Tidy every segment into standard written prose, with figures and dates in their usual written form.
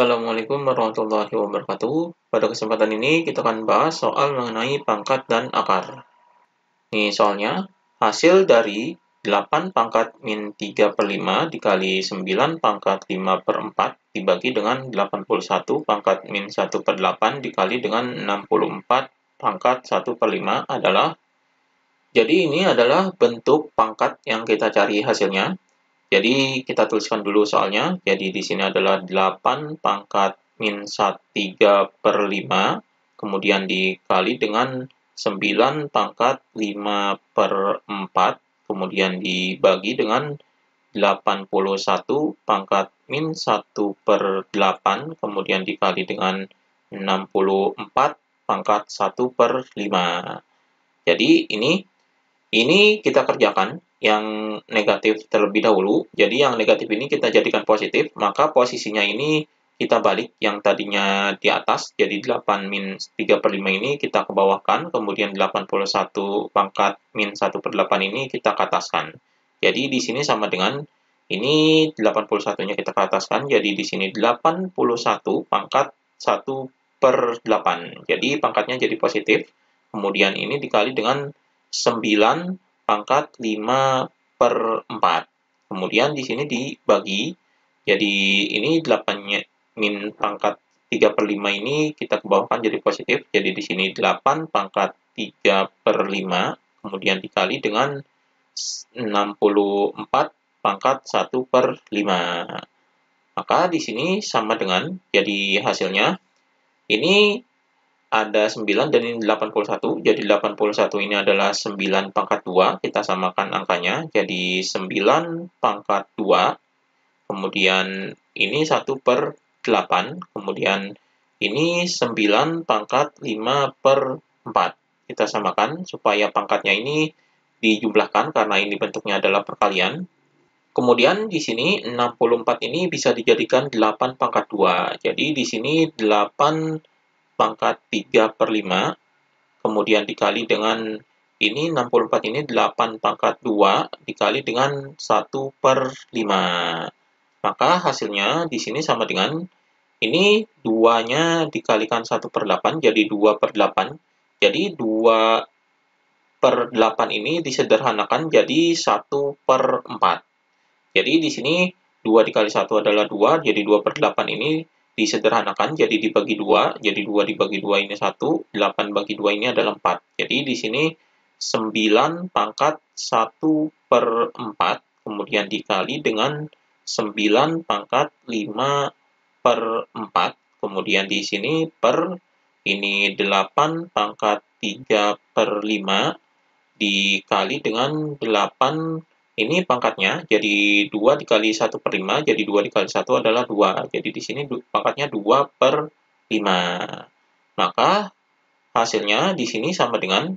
Assalamualaikum warahmatullahi wabarakatuh. Pada kesempatan ini kita akan bahas soal mengenai pangkat dan akar. Nih soalnya, hasil dari 8 pangkat min 3 per 5 dikali 9 pangkat 5 per 4 dibagi dengan 81 pangkat min 1 per 8 dikali dengan 64 pangkat 1 per 5 adalah. Jadi ini adalah bentuk pangkat yang kita cari hasilnya. Jadi kita tuliskan dulu soalnya. Jadi di sini adalah 8 pangkat min 3 per 5, kemudian dikali dengan 9 pangkat 5 per 4, kemudian dibagi dengan 81 pangkat min 1 per 8, kemudian dikali dengan 64 pangkat 1 per 5. Jadi ini kita kerjakan yang negatif terlebih dahulu. Jadi yang negatif ini kita jadikan positif, maka posisinya ini kita balik yang tadinya di atas, jadi 8 min 3 per 5 ini kita ke bawahkan, kemudian 81 pangkat min 1 per 8 ini kita ke ataskan. Jadi di sini sama dengan, ini 81-nya kita ke ataskan, jadi di sini 81 pangkat 1 per 8. Jadi pangkatnya jadi positif, kemudian ini dikali dengan 9 pangkat 5 per 4. Kemudian di sini dibagi, jadi ini 8-nya min pangkat 3 per 5 ini kita ke bawahkan jadi positif, jadi di sini 8 pangkat 3 per 5, kemudian dikali dengan 64 pangkat 1 per 5. Maka di sini sama dengan, jadi hasilnya, ini ada 9 dan ini 81, jadi 81 ini adalah 9 pangkat 2, kita samakan angkanya, jadi 9 pangkat 2, kemudian ini 1 per 8, kemudian ini 9 pangkat 5 per 4. Kita samakan supaya pangkatnya ini dijumlahkan karena ini bentuknya adalah perkalian. Kemudian di sini 64 ini bisa dijadikan 8 pangkat 2, jadi di sini 8 pangkat 3 per 5, kemudian dikali dengan ini 64 ini 8 pangkat 2 dikali dengan 1 per 5. Maka hasilnya di sini sama dengan, ini 2-nya dikalikan 1 per 8, jadi 2 per 8. Jadi 2 per 8 ini disederhanakan jadi 1 per 4. Jadi di sini 2 dikali 1 adalah 2, jadi 2 per 8 ini disederhanakan jadi dibagi 2, jadi 2 dibagi 2 ini 1, 8 bagi 2 ini adalah 4. Jadi di sini 9 pangkat 1 per 4, kemudian dikali dengan 9 pangkat 5 per 4, kemudian di sini per, ini 8 pangkat 3 per 5, dikali dengan 8, ini pangkatnya, jadi 2 dikali 1 per 5, jadi 2 dikali 1 adalah 2. Jadi di sini pangkatnya 2 per 5. Maka hasilnya di sini sama dengan,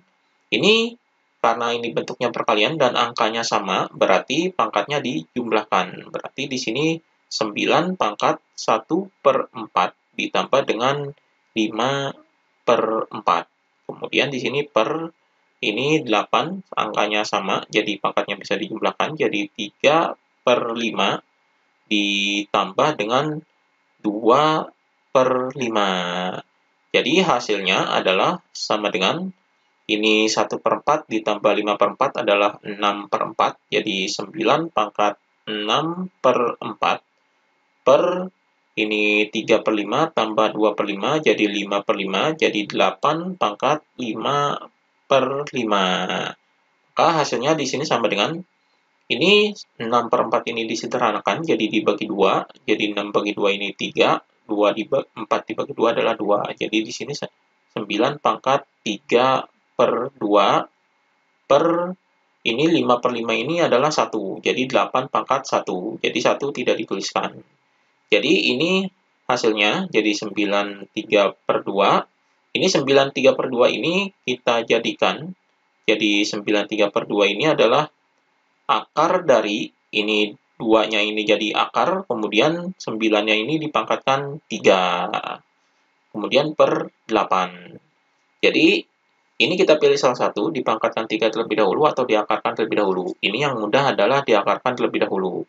ini karena ini bentuknya perkalian dan angkanya sama, berarti pangkatnya dijumlahkan. Berarti di sini 9 pangkat 1 per 4 ditambah dengan 5 per 4. Kemudian di sini per, ini 8, angkanya sama, jadi pangkatnya bisa dijumlahkan, jadi 3 per 5 ditambah dengan 2 per 5. Jadi hasilnya adalah sama dengan, ini 1 per 4 ditambah 5 per 4 adalah 6 per 4, jadi 9 pangkat 6 per 4 per, ini 3 per 5 tambah 2 per 5, jadi 5 per 5, jadi 8 pangkat 5 per 5. Maka hasilnya di sini sama dengan, ini 6 per 4 ini disederhanakan, jadi dibagi 2, jadi 6 bagi 2 ini 3, 4 dibagi 2 adalah 2. Jadi di sini 9 pangkat 3 per 2 per, ini 5 per 5 ini adalah 1, jadi 8 pangkat 1, jadi 1 tidak dituliskan. Jadi ini hasilnya, jadi 93 per 2, ini 93 per 2 ini kita jadikan, jadi 93 per 2 ini adalah akar dari, ini 2-nya ini jadi akar, kemudian 9-nya ini dipangkatkan 3, kemudian per 8. Jadi ini kita pilih salah satu, dipangkatkan 3 terlebih dahulu atau diakarkan terlebih dahulu. Ini yang mudah adalah diakarkan terlebih dahulu.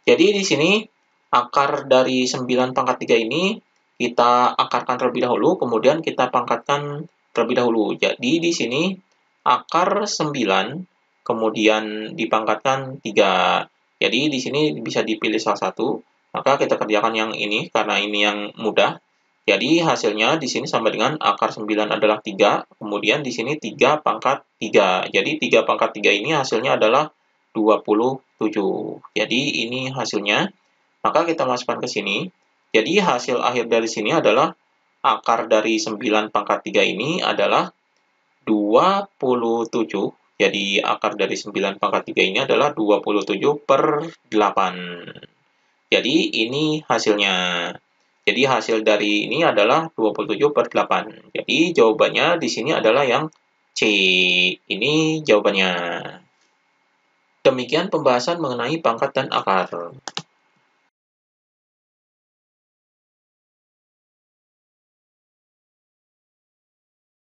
Jadi di sini akar dari 9 pangkat 3 ini kita akarkan terlebih dahulu, kemudian kita pangkatkan terlebih dahulu. Jadi di sini akar 9, kemudian dipangkatkan 3. Jadi di sini bisa dipilih salah satu, maka kita kerjakan yang ini, karena ini yang mudah. Jadi hasilnya di sini sama dengan akar 9 adalah 3, kemudian di sini 3 pangkat 3. Jadi 3 pangkat 3 ini hasilnya adalah 27. Jadi ini hasilnya. Maka kita masukkan ke sini. Jadi hasil akhir dari sini adalah akar dari 9 pangkat 3 ini adalah 27. Jadi akar dari 9 pangkat 3 ini adalah 27/8. Jadi ini hasilnya. Jadi hasil dari ini adalah 27/8. Jadi jawabannya di sini adalah yang C. Ini jawabannya. Demikian pembahasan mengenai pangkat dan akar.